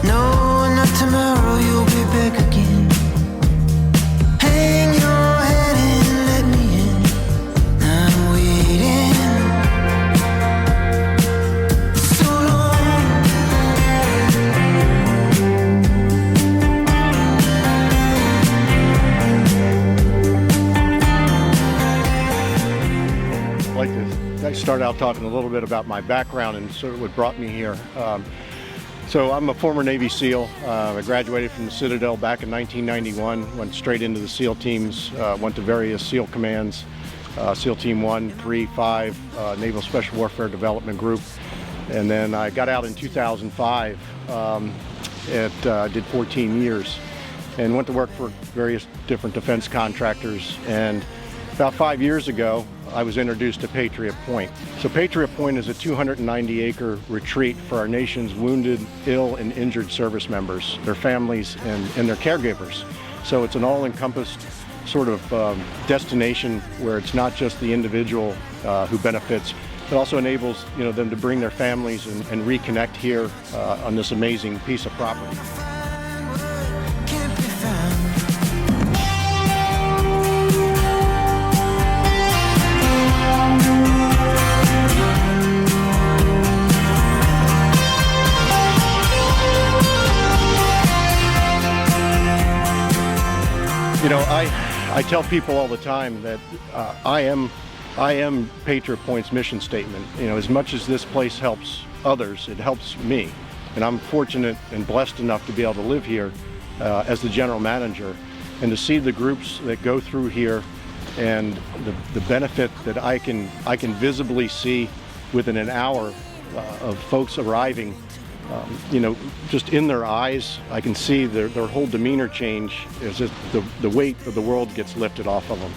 No, not tomorrow, you'll be back again. Hang your head and let me in. I'm waiting so long. I'd like to start out talking a little bit about my background and sort of what brought me here. So I'm a former Navy SEAL. I graduated from the Citadel back in 1991, went straight into the SEAL teams, went to various SEAL commands, SEAL Team 1, 3, 5, Naval Special Warfare Development Group. And then I got out in 2005, did 14 years and went to work for various different defense contractors. And about 5 years ago, I was introduced to Patriot Point. So Patriot Point is a 290-acre retreat for our nation's wounded, ill, and injured service members, their families, and their caregivers. So it's an all-encompassed sort of destination where it's not just the individual who benefits, but also enables them to bring their families and reconnect here on this amazing piece of property. I tell people all the time that I am Patriot Point's mission statement. As much as this place helps others, it helps me. And I'm fortunate and blessed enough to be able to live here as the general manager, and to see the groups that go through here and the benefit that I can visibly see within an hour of folks arriving. Just in their eyes, I can see their whole demeanor change as just the weight of the world gets lifted off of them.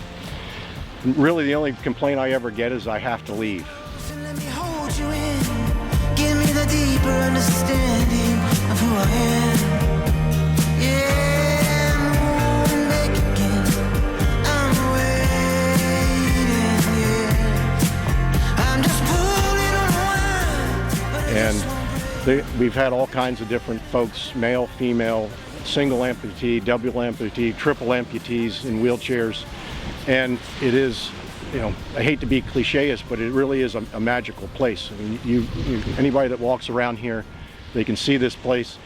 And really, the only complaint I ever get is I have to leave. So let me hold you in. Give me the deeper understanding of who I am. Yeah, I'm moving back again. I'm waiting, yeah. I'm just pulling on a wine. And we've had all kinds of different folks, male, female, single amputee, double amputee, triple amputees in wheelchairs. And it is, I hate to be cliche-ish, but it really is a magical place. I mean, anybody that walks around here, they can see this place.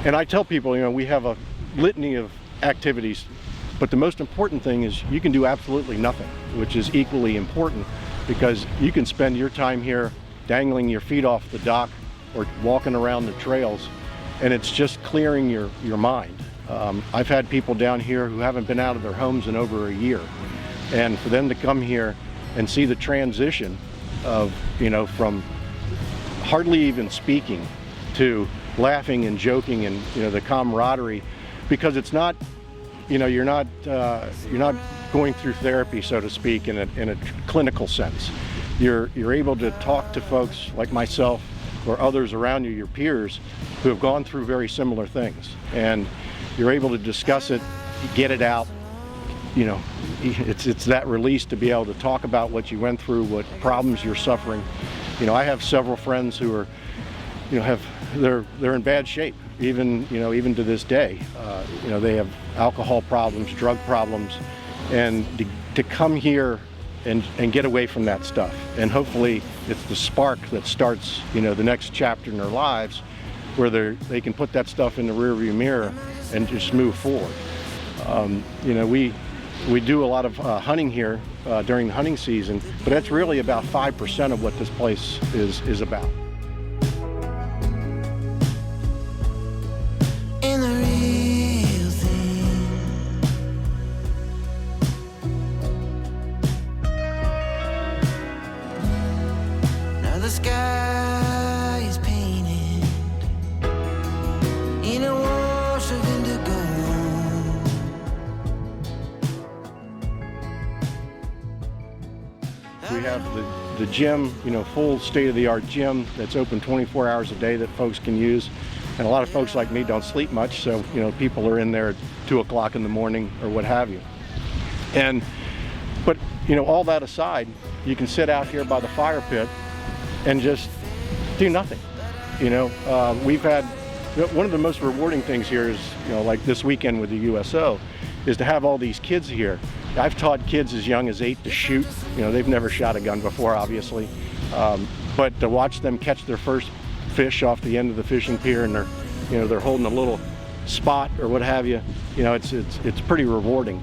And I tell people, we have a litany of activities, but the most important thing is you can do absolutely nothing, which is equally important, because you can spend your time here dangling your feet off the dock or walking around the trails, and it's just clearing your mind. I've had people down here who haven't been out of their homes in over a year, and for them to come here and see the transition of, from hardly even speaking to laughing and joking, and the camaraderie, because it's not, you're not going through therapy, so to speak, in a clinical sense. You're able to talk to folks like myself or others around you, your peers, who have gone through very similar things, and you're able to discuss it, get it out. It's that release to be able to talk about what you went through, what problems you're suffering. I have several friends who are, they're in bad shape, even to this day. They have alcohol problems, drug problems, and to come here and get away from that stuff. And hopefully it's the spark that starts, the next chapter in their lives, where they can put that stuff in the rearview mirror and just move forward. We do a lot of hunting here during the hunting season, but that's really about 5% of what this place is about. In the real thing. Now the sky is painted in a wash of indigo. We have the gym, full state-of-the-art gym that's open 24 hours a day that folks can use. And a lot of folks like me don't sleep much, so people are in there at 2 o'clock in the morning or what have you. But all that aside, you can sit out here by the fire pit and just do nothing. We've had One of the most rewarding things here is, like this weekend with the USO, is to have all these kids here. I've taught kids as young as 8 to shoot. They've never shot a gun before, obviously. But to watch them catch their first fish off the end of the fishing pier, and they're holding a little spot or what have you, it's pretty rewarding.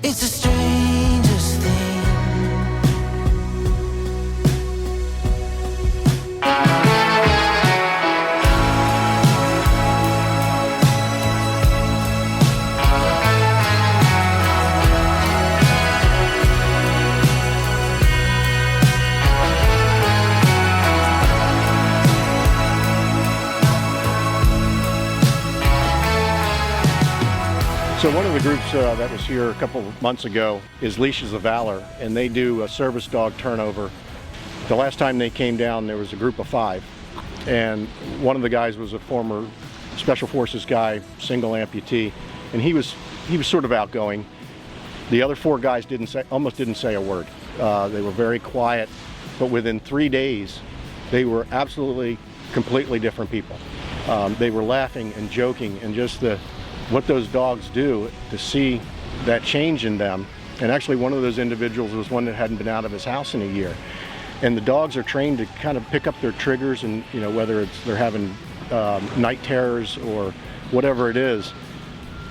It's the strangest thing. So one of the groups that was here a couple of months ago is Leashes of Valor, and they do a service dog turnover. The last time they came down, there was a group of 5, and one of the guys was a former Special Forces guy, single amputee, and he was sort of outgoing. The other 4 guys almost didn't say a word. They were very quiet, but within 3 days, they were absolutely, completely different people. They were laughing and joking, and just what those dogs do to see that change in them. And actually one of those individuals was one that hadn't been out of his house in a year. And the dogs are trained to kind of pick up their triggers, and whether they're having night terrors or whatever it is.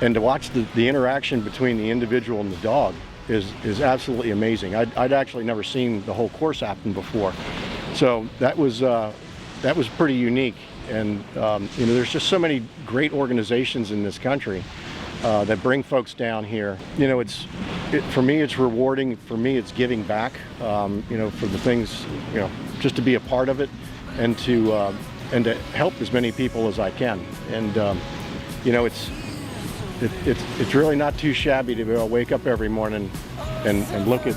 And to watch the interaction between the individual and the dog is absolutely amazing. I'd actually never seen the whole course happen before. So that was pretty unique. And there's just so many great organizations in this country that bring folks down here. For me, it's rewarding. For me, it's giving back. For the things, just to be a part of it, and to help as many people as I can. And it's really not too shabby to be able to wake up every morning and look at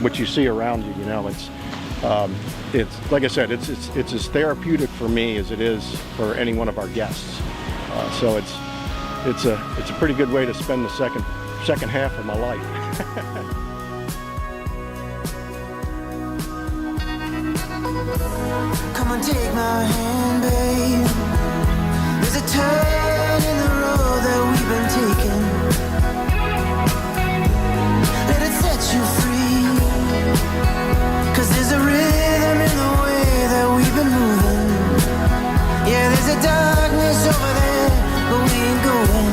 what you see around you. It's like I said, it's as therapeutic for me as it is for any one of our guests. So it's a pretty good way to spend the second half of my life. Come and take my hand, babe. There's a turn in the road that we've been taking. Let it set you free. 'Cause there's a rhythm in the way that we've been moving. Yeah, there's a darkness over there, but we ain't going.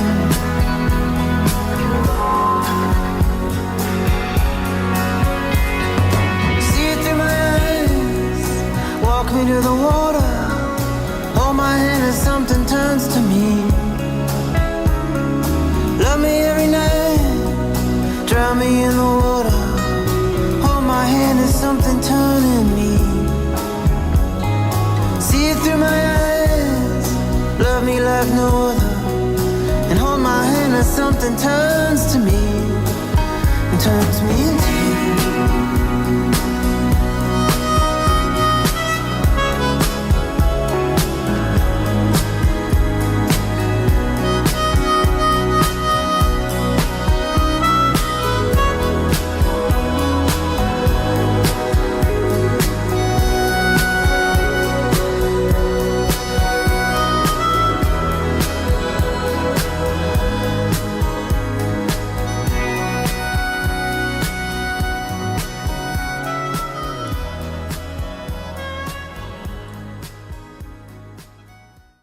See it through my eyes. Walk me to the water. Hold my hand as something turns to me. Love me every night. Drown me in the water. Hold my hand as something turning me. See it through my eyes. Love me like no other. And hold my hand as something turns to me and turns me into you.